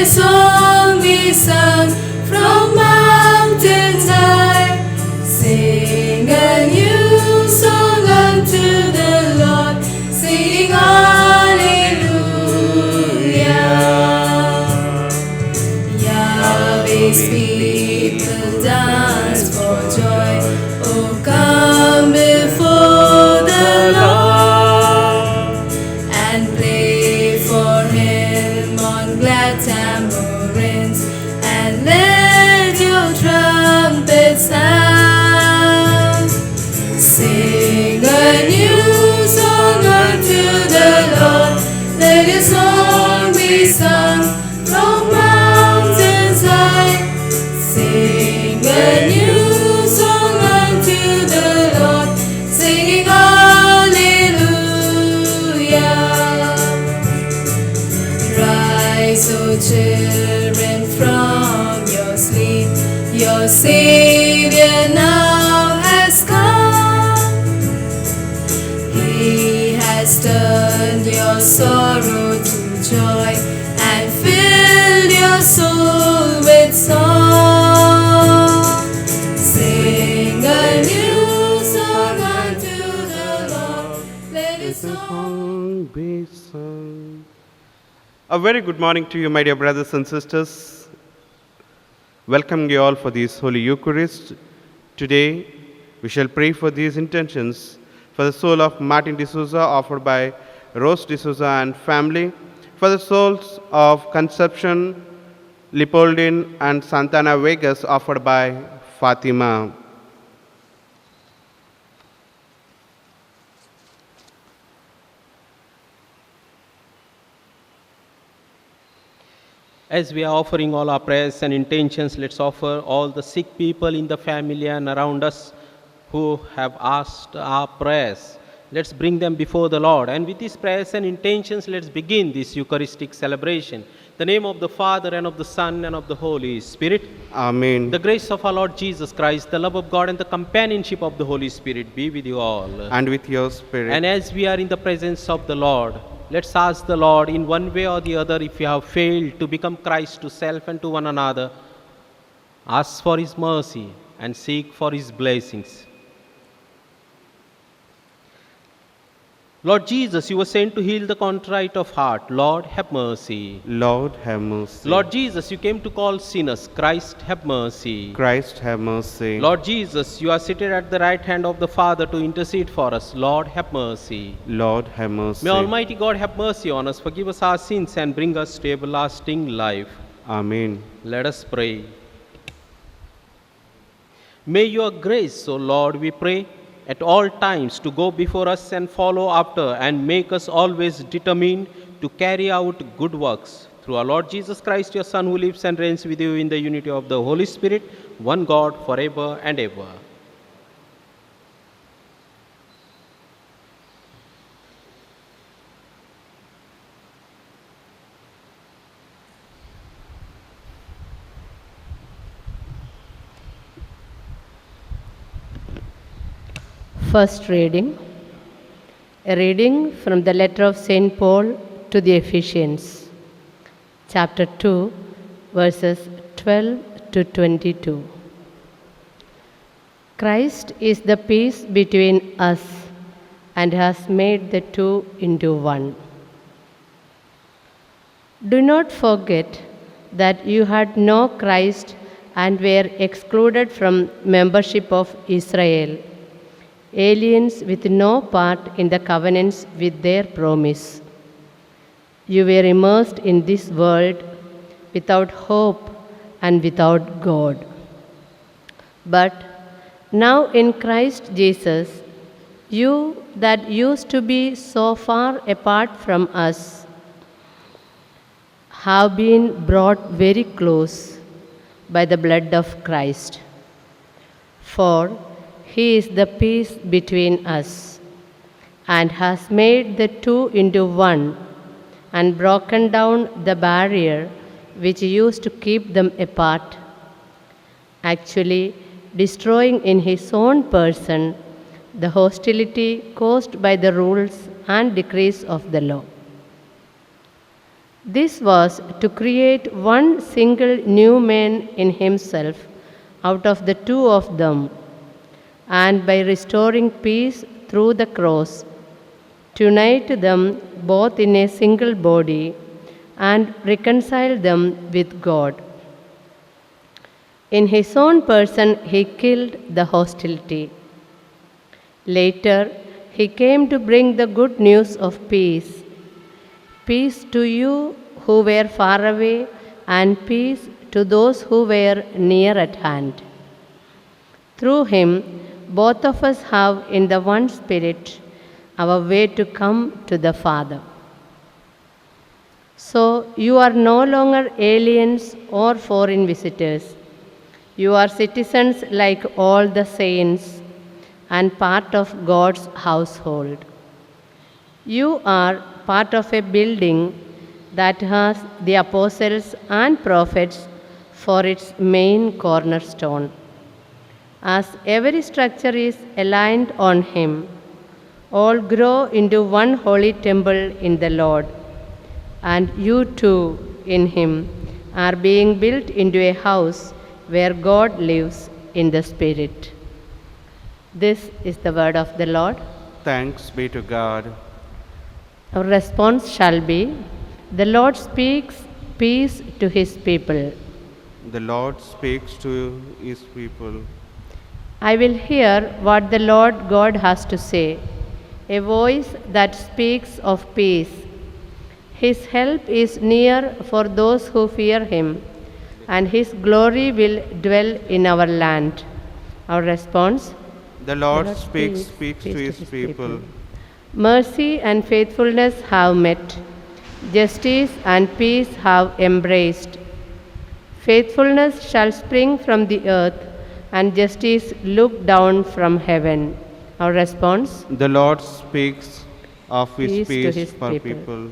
song be sung from mountains high. Sing a new song unto the Lord, singing hallelujah. Yahweh's people dance for joy. Oh, come before the Lord and play for Him on glad tambourines, and let your trumpets sound. Sing a new song unto the Lord, let His song be sung from mountains high. Sing a new song unto the Lord, singing hallelujah. Rise, O children, from your sleep, your Savior now has come. He has turned your sorrow to joy and filled your soul with song. Sing a new song unto the Lord, let His song be sung. A very good morning to you, my dear brothers and sisters. Welcoming you all for this Holy Eucharist. Today, we shall pray for these intentions for the soul of Martin D'Souza, offered by Rose D'Souza and family, for the souls of Conception, Leopoldine, and Santana Vegas, offered by Fatima. As we are offering all our prayers and intentions, let's offer all the sick people in the family and around us who have asked our prayers. Let's bring them before the Lord. And with these prayers and intentions, let's begin this Eucharistic celebration. In the name of the Father, and of the Son, and of the Holy Spirit. Amen. The grace of our Lord Jesus Christ, the love of God, and the companionship of the Holy Spirit be with you all. And with your spirit. And as we are in the presence of the Lord, let's ask the Lord in one way or the other, if you have failed to become Christ to self and to one another, ask for His mercy and seek for His blessings. Lord Jesus, you were sent to heal the contrite of heart. Lord, have mercy. Lord, have mercy. Lord Jesus, you came to call sinners. Christ, have mercy. Christ, have mercy. Lord Jesus, you are seated at the right hand of the Father to intercede for us. Lord, have mercy. Lord, have mercy. May Almighty God have mercy on us, forgive us our sins, and bring us to everlasting life. Amen. Let us pray. May your grace, O Lord, we pray, at all times to go before us and follow after, and make us always determined to carry out good works. Through our Lord Jesus Christ, your Son, who lives and reigns with you in the unity of the Holy Spirit, one God, forever and ever. First reading. A reading from the letter of St. Paul to the Ephesians, chapter 2, verses 12 to 22. Christ is the peace between us and has made the two into one. Do not forget that you had no Christ and were excluded from membership of Israel, aliens with no part in the covenants with their promise. You were immersed in this world without hope and without God. But now in Christ Jesus, you that used to be so far apart from us have been brought very close by the blood of Christ. For He is the peace between us, and has made the two into one, and broken down the barrier which used to keep them apart, actually destroying in His own person the hostility caused by the rules and decrees of the law. This was to create one single new man in himself out of the two of them, and by restoring peace through the cross, to unite them both in a single body and reconcile them with God. In his own person, he killed the hostility. Later, he came to bring the good news of peace. Peace to you who were far away, and peace to those who were near at hand. Through him, both of us have in the one Spirit our way to come to the Father. So you are no longer aliens or foreign visitors. You are citizens like all the saints and part of God's household. You are part of a building that has the apostles and prophets for its main cornerstone. As every structure is aligned on him, all grow into one holy temple in the Lord. And you too, in him, are being built into a house where God lives in the Spirit. This is the word of the Lord. Thanks be to God. Our response shall be, the Lord speaks peace to his people. The Lord speaks to his people. I will hear what the Lord God has to say, a voice that speaks of peace. His help is near for those who fear him, and his glory will dwell in our land. Our response, The Lord speaks to his people. mercy and faithfulness have met, justice and peace have embraced. Faithfulness shall spring from the earth, and justice look down from heaven. Our response, The Lord speaks of his Peace to peace his for people. people.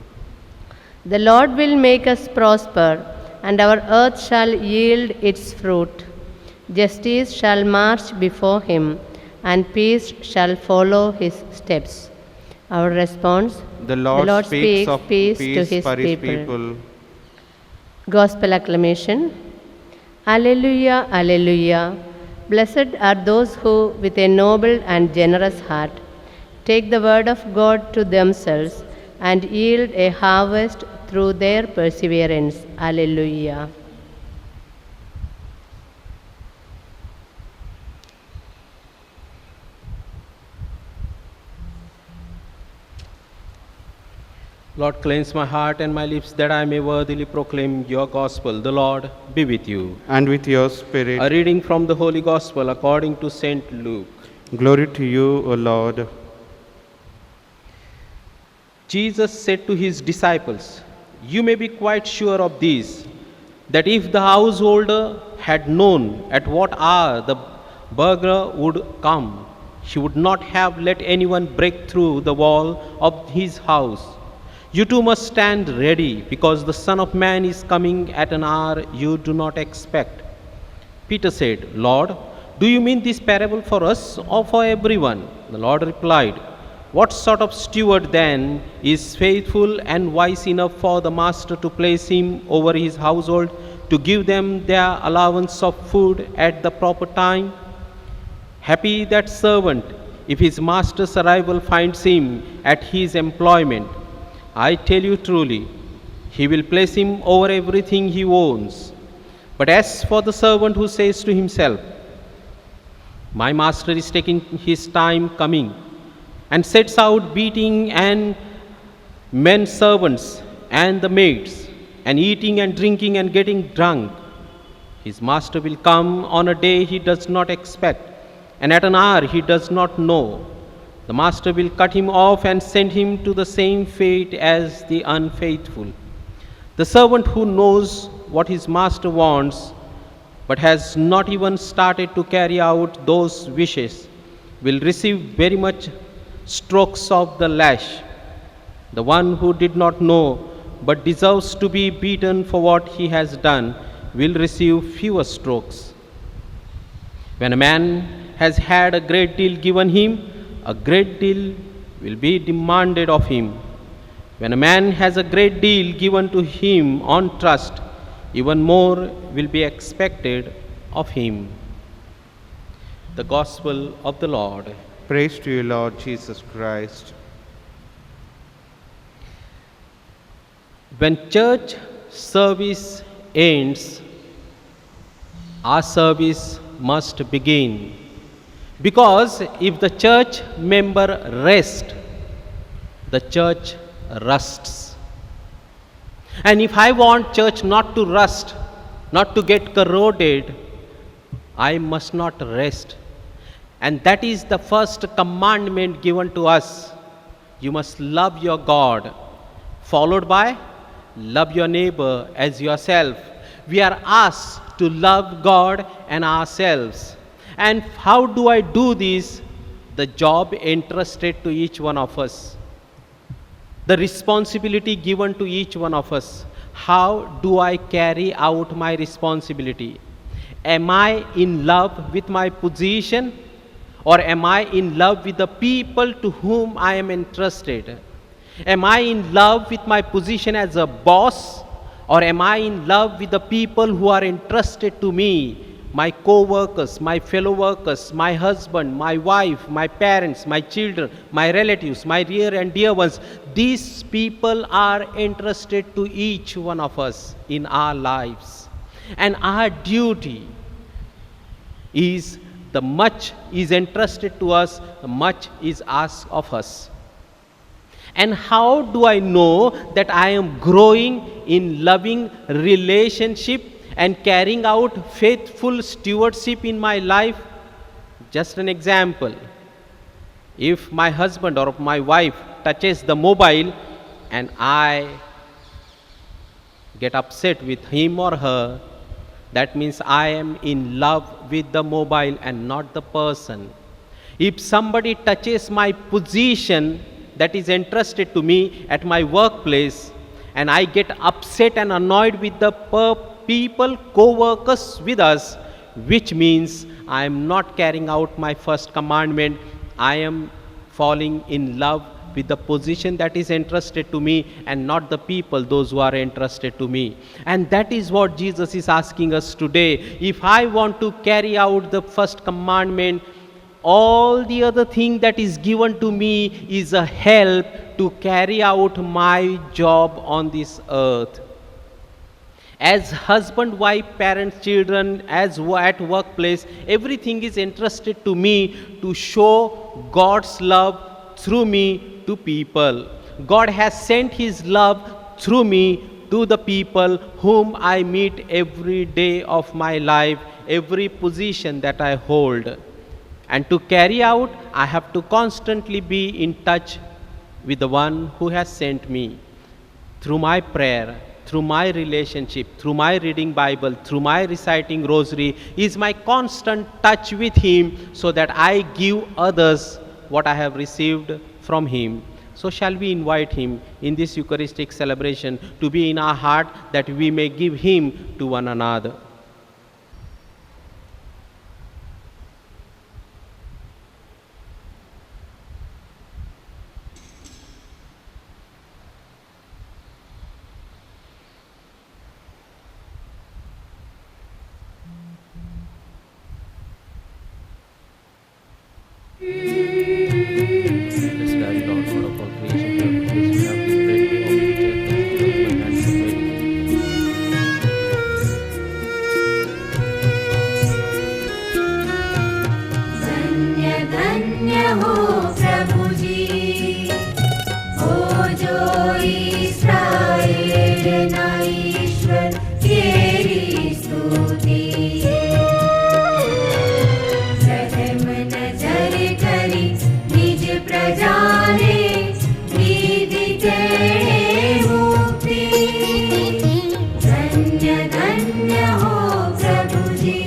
the Lord will make us prosper, and our earth shall yield its fruit. Justice shall march before him, and peace shall follow his steps. Our response, The Lord speaks of peace peace to his for his people. people. Gospel acclamation. Alleluia, Alleluia. Blessed are those who, with a noble and generous heart, take the word of God to themselves and yield a harvest through their perseverance. Alleluia. Lord, cleanse my heart and my lips that I may worthily proclaim your gospel. The Lord be with you. And with your A spirit. reading from the Holy Gospel according to St. Luke. Glory to you, O Lord. Jesus said to his disciples, "You may be quite sure of this, that if the householder had known at what hour the burglar would come, he would not have let anyone break through the wall of his house. You too must stand ready, because the Son of Man is coming at an hour you do not expect." Peter said, "Lord, do you mean this parable for us or for everyone?" The Lord replied, "What sort of steward then is faithful and wise enough for the master to place him over his household to give them their allowance of food at the proper time? Happy that servant if his master's arrival finds him at his employment. I tell you truly, he will place him over everything he owns. But as for the servant who says to himself, 'My master is taking his time coming,' and sets out beating and men servants and the maids, and eating and drinking and getting drunk, his master will come on a day he does not expect, and at an hour he does not know. The master will cut him off and send him to the same fate as the unfaithful. The servant who knows what his master wants, but has not even started to carry out those wishes, will receive very much strokes of the lash. The one who did not know, but deserves to be beaten for what he has done, will receive fewer strokes. When a man has had a great deal given him, a great deal will be demanded of him. When a man has a great deal given to him on trust, even more will be expected of him. The Gospel of the Lord. Praise to you, Lord Jesus Christ. When church service ends, our service must begin. Because if the church member rests, the church rusts. And if I want church not to rust, not to get corroded, I must not rest. And that is the first commandment given to us. You must love your God, followed by love your neighbor as yourself. We are asked to love God and ourselves. And how do I do this? The job entrusted to each one of us. The responsibility given to each one of us. How do I carry out my responsibility? Am I in love with my position? Or am I in love with the people to whom I am entrusted? Am I in love with my position as a boss? Or am I in love with the people who are entrusted to me? My co-workers, my fellow workers, my husband, my wife, my parents, my children, my relatives, my near and dear ones. These people are entrusted to each one of us in our lives. And our duty is the much is entrusted to us, the much is asked of us. And how do I know that I am growing in loving relationship and carrying out faithful stewardship in my life? Just an example. If my husband or my wife touches the mobile and I get upset with him or her, that means I am in love with the mobile and not the person. If somebody touches my position that is entrusted to me at my workplace and I get upset and annoyed with the people, co-workers with us, which means I am not carrying out my first commandment. I am falling in love with the position that is entrusted to me and not the people, those who are entrusted to me. And that is what Jesus is asking us today. If I want to carry out the first commandment, all the other thing that is given to me is a help to carry out my job on this earth. As husband, wife, parents, children, as at workplace, everything is entrusted to me to show God's love through me to people. God has sent His love through me to the people whom I meet every day of my life, every position that I hold. And to carry out, I have to constantly be in touch with the one who has sent me. Through my prayer, through my relationship, through my reading Bible, through my reciting rosary, is my constant touch with Him so that I give others what I have received from Him. So shall we invite Him in this Eucharistic celebration to be in our heart that we may give Him to one another. Blessed are you, Lord, God of all creation. You have placed me have this bread of which I धन्य धन्य हो प्रभु जी, हो जो इस्राएल ना ईश्वर तेरी स्तुति। रहम नजर करी निज प्रजा ने, विधि तेरे मुक्ति। धन्य धन्य हो प्रभु जी।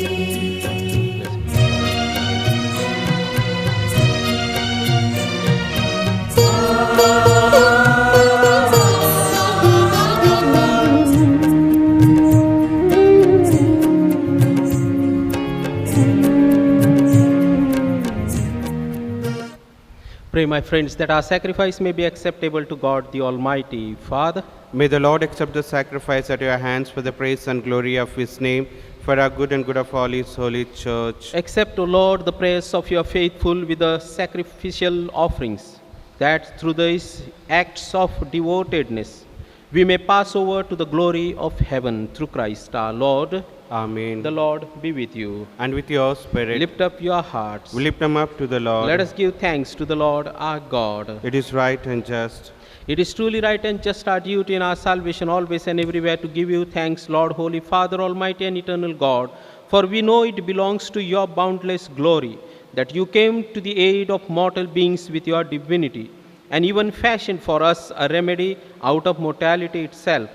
Pray, my friends, that our sacrifice may be acceptable to God the Almighty Father. May the Lord accept the sacrifice at your hands for the praise and glory of his name, for our good and good of all his holy church. Accept, O Lord, the prayers of your faithful with the sacrificial offerings, that through these acts of devotedness we may pass over to the glory of heaven through Christ our Lord. Amen. The Lord be with you. And with your spirit, Lift up your hearts. we lift them up to the Lord. Let us give thanks to the Lord our God. It is right and just. It is truly right and just our duty in our salvation always and everywhere to give you thanks, Lord, Holy Father, Almighty and Eternal God, for we know it belongs to your boundless glory that you came to the aid of mortal beings with your divinity, and even fashioned for us a remedy out of mortality itself,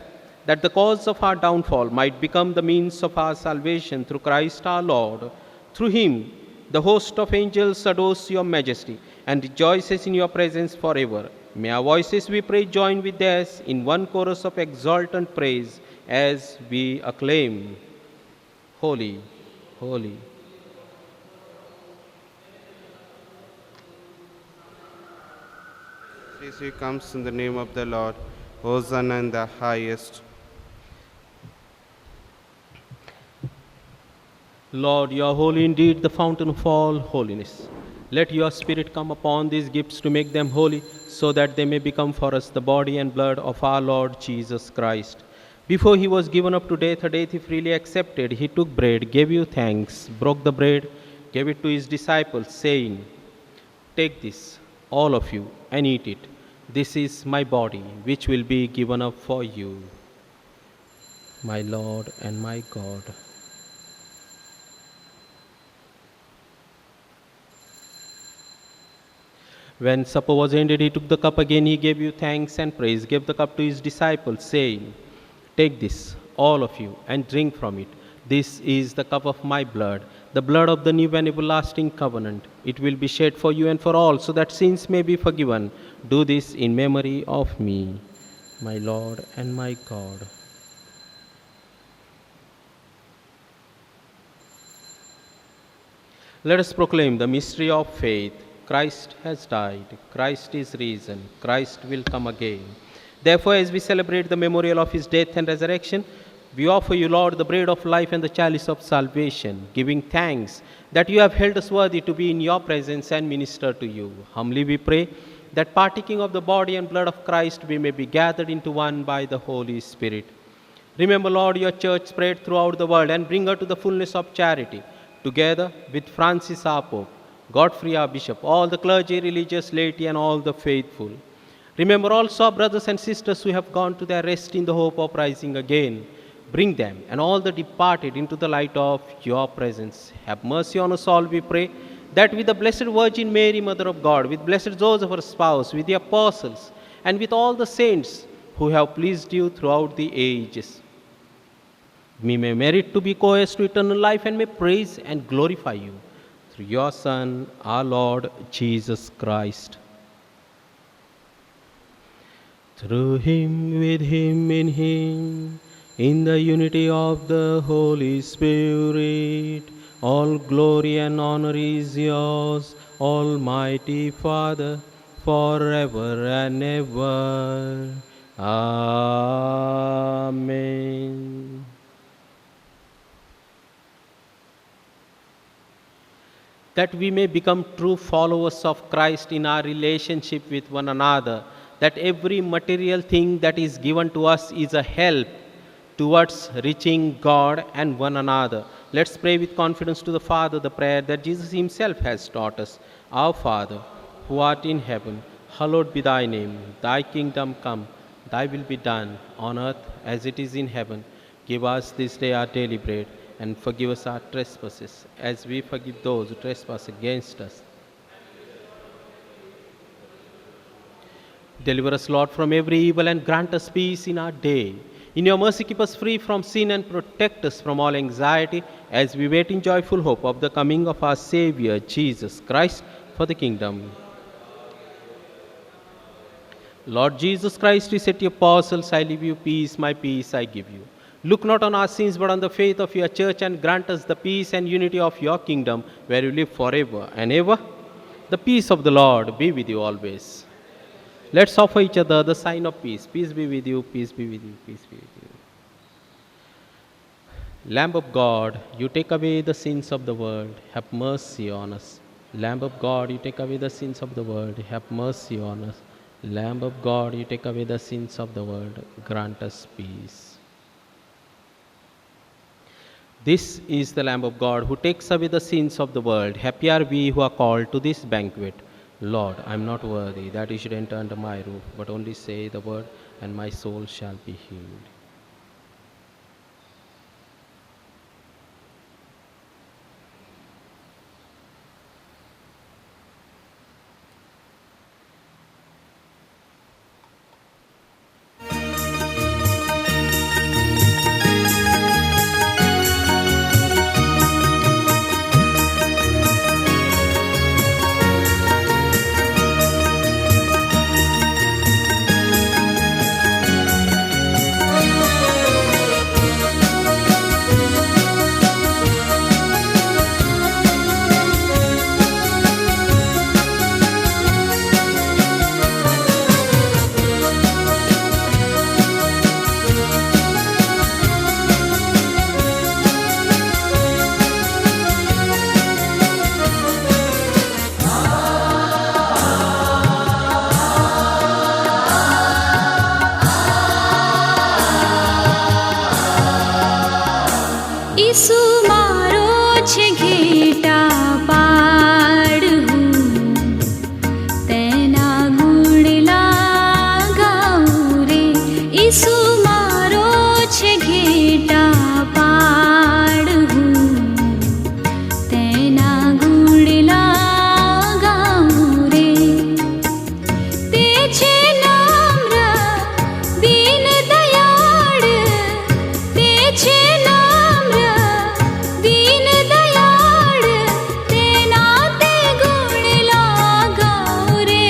that the cause of our downfall might become the means of our salvation through Christ our Lord. Through him, the host of angels adores your majesty and rejoices in your presence forever. May our voices, we pray, join with theirs in one chorus of exultant praise as we acclaim, Holy, holy. He comes in the name of the Lord. Hosanna in the highest. Lord, you are holy indeed, the fountain of all holiness. Let your Spirit come upon these gifts to make them holy, so that they may become for us the body and blood of our Lord Jesus Christ. Before he was given up to death, a death he freely accepted, he took bread, gave you thanks, broke the bread, gave it to his disciples, saying, "Take this, all of you, and eat it. This is my body, which will be given up for you." My Lord and my God. When supper was ended, he took the cup again, he gave you thanks and praise, gave the cup to his disciples, saying, "Take this, all of you, and drink from it. This is the cup of my blood, the blood of the new and everlasting covenant. It will be shed for you and for all, so that sins may be forgiven. Do this in memory of me." My Lord and my God. Let us proclaim the mystery of faith. Christ has died. Christ is risen. Christ will come again. Therefore, as we celebrate the memorial of his death and resurrection, we offer you, Lord, the bread of life and the chalice of salvation, giving thanks that you have held us worthy to be in your presence and minister to you. Humbly we pray that partaking of the body and blood of Christ, we may be gathered into one by the Holy Spirit. Remember, Lord, your church spread throughout the world and bring her to the fullness of charity, together with Francis our Pope, Godfrey our Bishop, all the clergy, religious laity, and all the faithful. Remember also our brothers and sisters who have gone to their rest in the hope of rising again. Bring them and all the departed into the light of your presence. Have mercy on us all, we pray, that with the Blessed Virgin Mary, Mother of God, with Blessed Joseph, her spouse, with the apostles, and with all the saints who have pleased you throughout the ages, we may merit to be co-heirs to eternal life and may praise and glorify you through your Son, our Lord Jesus Christ. Through him, with him, in the unity of the Holy Spirit, all glory and honor is yours, Almighty Father, forever and ever. Amen. That we may become true followers of Christ in our relationship with one another, that every material thing that is given to us is a help towards reaching God and one another. Let's pray with confidence to the Father the prayer that Jesus himself has taught us. Our Father, who art in heaven, hallowed be thy name. Thy kingdom come, thy will be done on earth as it is in heaven. Give us this day our daily bread, and forgive us our trespasses, as we forgive those who trespass against us. Deliver us, Lord, from every evil, and grant us peace in our day. In your mercy, keep us free from sin and protect us from all anxiety, as we wait in joyful hope of the coming of our Savior, Jesus Christ, for the kingdom. Lord Jesus Christ, you said to your apostles, "I leave you peace, my peace I give you." Look not on our sins, but on the faith of your church, and grant us the peace and unity of your kingdom, where you live forever and ever. The peace of the Lord be with you always. Let's offer each other the sign of peace. Peace be with you, peace be with you, peace be with you. Lamb of God, you take away the sins of the world, have mercy on us. Lamb of God, you take away the sins of the world, have mercy on us. Lamb of God, you take away the sins of the world, grant us peace. This is the Lamb of God who takes away the sins of the world. Happy are we who are called to this banquet. Lord, I am not worthy that you should enter under my roof, but only say the word, and my soul shall be healed. ઈસુ મારો છે ઘેટા પાડ હું તેના ગુણ લાગાઉં રે ઈસુ મારો છે ઘેટા પાડ હું તેના ગુણ લાગાઉં રે તે છે નમ્ર દીન દયાળ તે છે दीन दयाळ तेना ते गुण लागाऊ रे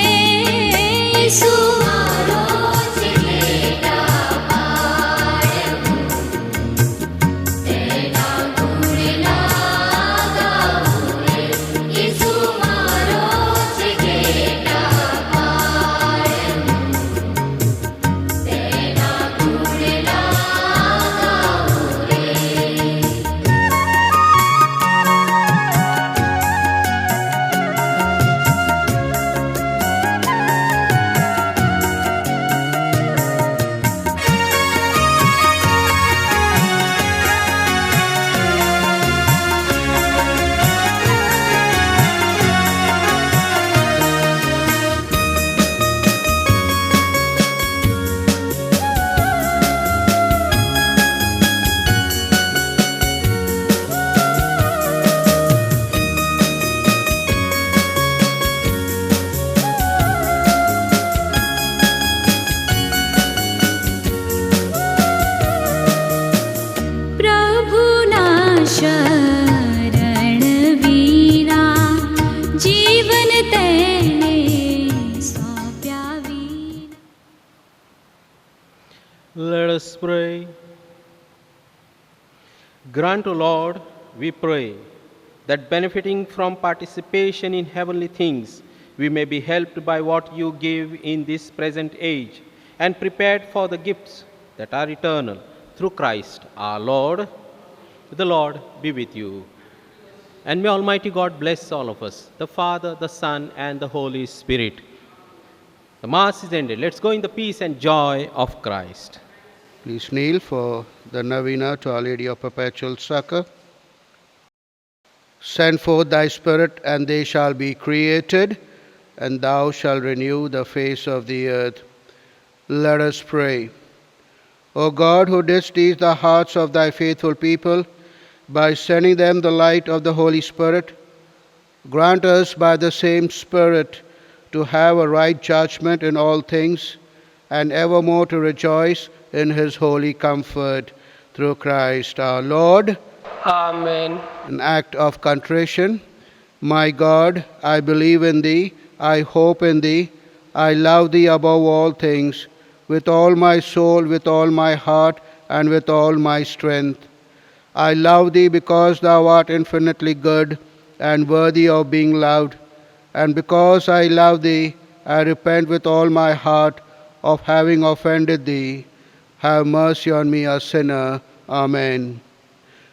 ईसु मारो छे घेटा पाड तेना गुण लागाऊ रे ईसु मारो छे घेटा पाड तेना गुण लागाऊ रे शरण वीरा जीवन तेने सौंप्या वीरा. Let us pray. Grant, O Lord, we pray, that benefiting from participation in heavenly things, we may be helped by what you give in this present age, and prepared for the gifts that are eternal, through Christ our Lord. The Lord be with you. And may Almighty God bless all of us, the Father, the Son, and the Holy Spirit. The Mass is ended. Let's go in the peace and joy of Christ. Please kneel for the novena to Our Lady of Perpetual Succor. Send forth thy Spirit, and they shall be created, and thou shalt renew the face of the earth. Let us pray. O God, who didst teach the hearts of thy faithful people by sending them the light of the Holy Spirit, grant us by the same Spirit to have a right judgment in all things, and evermore to rejoice in his holy comfort. Through Christ our Lord. Amen. An act of contrition. My God, I believe in thee, I hope in thee, I love thee above all things, with all my soul, with all my heart, and with all my strength. I love thee because thou art infinitely good and worthy of being loved, And because I love thee, I repent with all my heart of having offended thee. Have mercy on me, a sinner. Amen.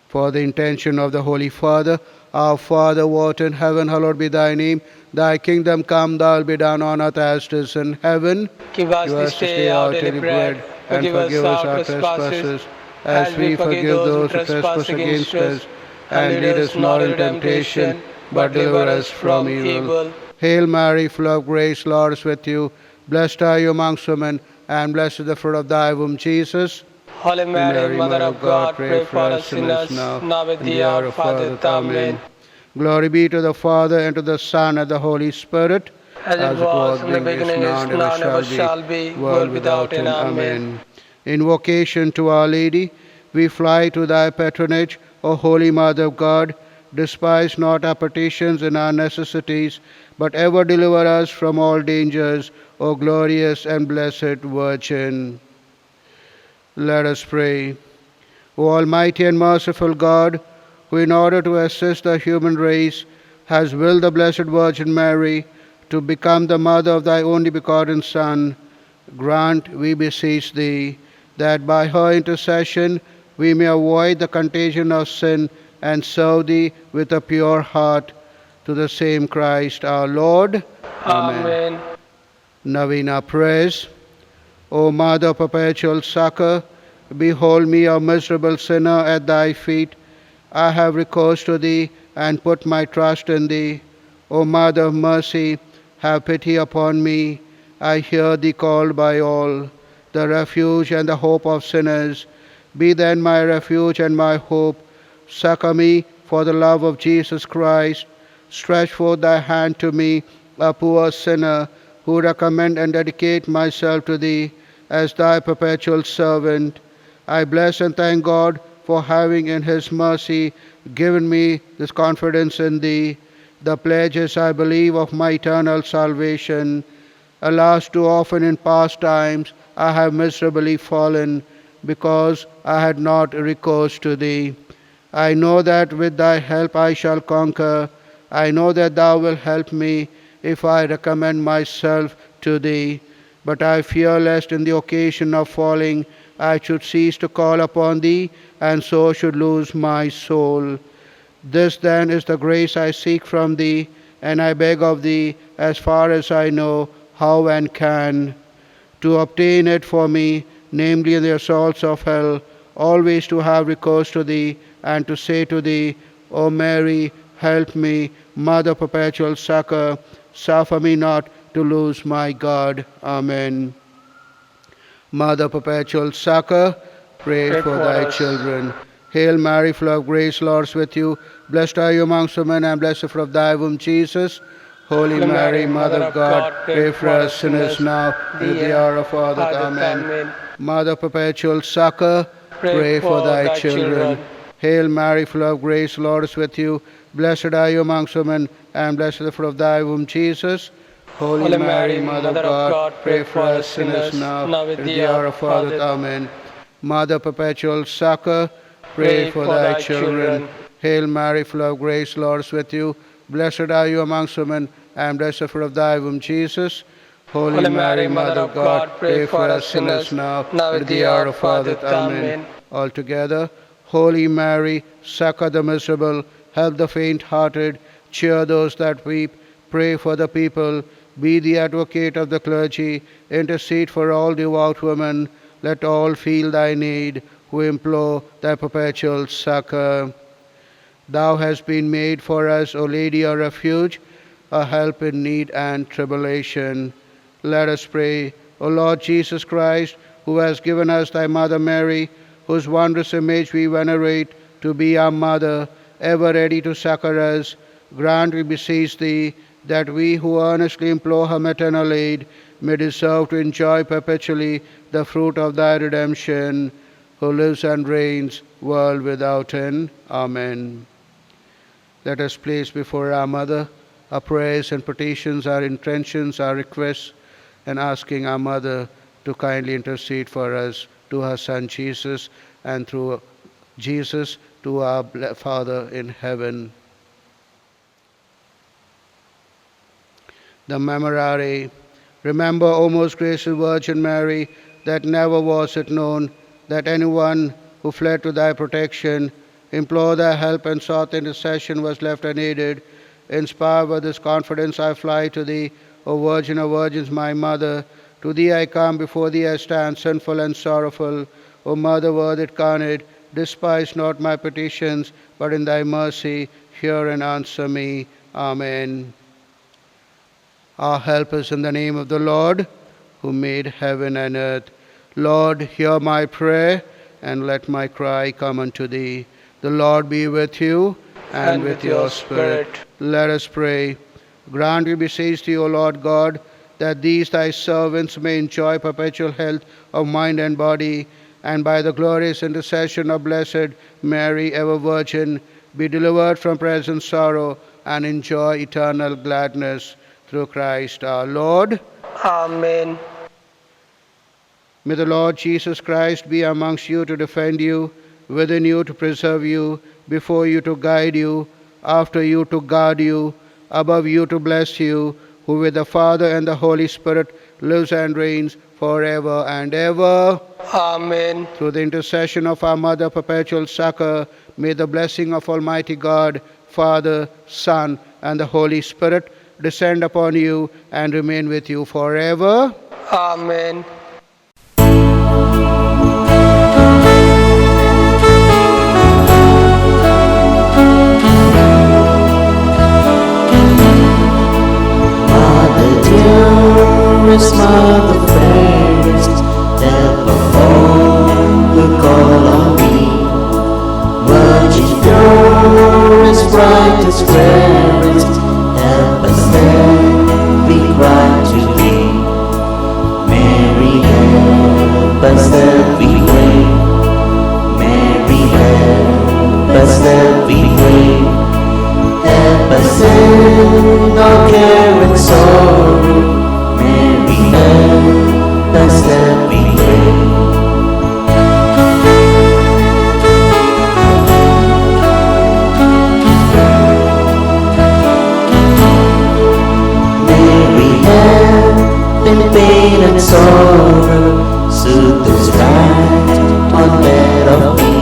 For the intention of the Holy Father, our Father, who art in heaven, hallowed be thy name. Thy kingdom come, thy will be done on earth as it is in heaven. Give us this day our daily bread, and forgive us our trespasses, as we forgive those who trespass against us. And lead us not into temptation, but deliver us from evil. Hail Mary, full of grace, Lord is with you. Blessed are you amongst women, and blessed is the fruit of thy womb, Jesus. Holy Mary, Mother of God, pray for us sinners, now at the hour of our death. Amen. Glory be to the Father, and to the Son, and the Holy Spirit. As it was in the beginning, is now, and ever shall be, world without end. Amen. Invocation to Our Lady, we fly to thy patronage, O Holy Mother of God. Despise not our petitions and our necessities, but ever deliver us from all dangers, O glorious and blessed Virgin. Let us pray. O Almighty and merciful God, who in order to assist the human race has willed the Blessed Virgin Mary to become the mother of thy only begotten Son, grant, we beseech thee, that by her intercession we may avoid the contagion of sin and serve thee with a pure heart, to the same Christ our Lord. Amen. Novena Prayers. O Mother of perpetual succor, behold me, a miserable sinner, at thy feet. I have recourse to thee and put my trust in thee. O Mother of mercy, have pity upon me. I hear thee called by all, the refuge and the hope of sinners. Be then my refuge and my hope. Succor me for the love of Jesus Christ. Stretch forth thy hand to me, a poor sinner, who recommend and dedicate myself to thee as thy perpetual servant. I bless and thank God for having in his mercy given me this confidence in thee, the pledges, I believe, of my eternal salvation. Alas, too often in past times I have miserably fallen, because I had not recourse to thee. I know that with thy help I shall conquer. I know that thou wilt help me if I recommend myself to thee. But I fear lest in the occasion of falling I should cease to call upon thee, and so should lose my soul. This then is the grace I seek from thee, and I beg of thee, as far as I know how and can, to obtain it for me, namely in the assaults of hell, always to have recourse to thee, and to say to thee, O Mary, help me, Mother of perpetual succor, suffer me not to lose my God. Amen. Mother of perpetual succor, pray for thy children. Hail Mary, full of grace, Lord is with you. Blessed are you amongst women, and blessed the fruit of thy womb, Jesus. Holy Mary, Mother of God, pray for us sinners now, and at the hour of our death. Amen. Mother of perpetual succor, pray for thy children. Hail Mary, full of grace, Lord is with you. Blessed are you amongst women, and blessed the fruit of thy womb, Jesus. Holy Mary, Mother of God, pray for us sinners now, and at the hour of our death. Amen. Mother of perpetual succor, pray for thy children. Hail Mary, full of grace, Lord is with you. Blessed are you amongst women, and blessed the fruit of thy womb, Jesus. Holy Mary, Mother of God, pray for us sinners now, and at the hour of our death. Amen. Altogether, Holy Mary, succor the miserable, help the faint-hearted, cheer those that weep, pray for the people, be the advocate of the clergy, intercede for all devout women. Let all feel thy need, who implore thy perpetual succor. Thou hast been made for us, O Lady, a refuge, a help in need and tribulation. Let us pray. O Lord Jesus Christ, who hast given us thy Mother Mary, whose wondrous image we venerate, to be our mother, ever ready to succor us, grant, we beseech thee, that we who earnestly implore her maternal aid may deserve to enjoy perpetually the fruit of thy redemption, who lives and reigns world without end. Amen. Let us place before our Mother our prayers and petitions, our intentions, our requests, and asking our Mother to kindly intercede for us to her Son Jesus, and through Jesus to our Father in heaven. The Memorare. Remember, O most gracious Virgin Mary, that never was it known that anyone who fled to thy protection, implored thy help, and sought intercession was left unaided. Inspired by this confidence, I fly to thee, O Virgin of Virgins, my Mother. To thee I come, before thee I stand, sinful and sorrowful. O Mother, Word incarnate, despise not my petitions, but in thy mercy hear and answer me. Amen. Our help is in the name of the Lord, who made heaven and earth. Lord, hear my prayer, and let my cry come unto thee. The Lord be with you, and with your spirit. Let us pray. Grant, we beseech thee, O Lord God, that these thy servants may enjoy perpetual health of mind and body, and by the glorious intercession of Blessed Mary, ever Virgin, be delivered from present sorrow and enjoy eternal gladness through Christ our Lord. Amen. May the Lord Jesus Christ be amongst you to defend you, within you to preserve you, before you to guide you, after you to guard you, above you to bless you, who with the Father and the Holy Spirit lives and reigns forever and ever. Amen. Through the intercession of our Mother, perpetual succor, may the blessing of Almighty God, Father, Son, and the Holy Spirit descend upon you and remain with you forever. Amen. Dearest Mother fairest, ever all who call on thee. Virgin purest, brightest, rarest, help us then we cry to thee. Mary, help us that we pray. Mary, help us that we pray. Help us in our care and sorrow. Mary, help us that we pray. Mary, help in pain and sorrow, soothe us right on bed of pain.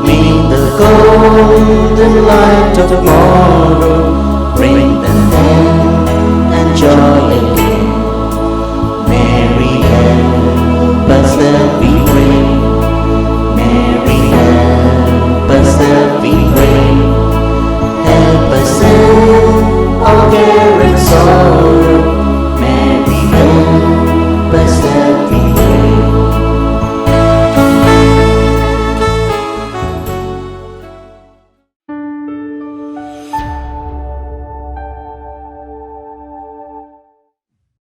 May the golden light of tomorrow bring the health and joy again.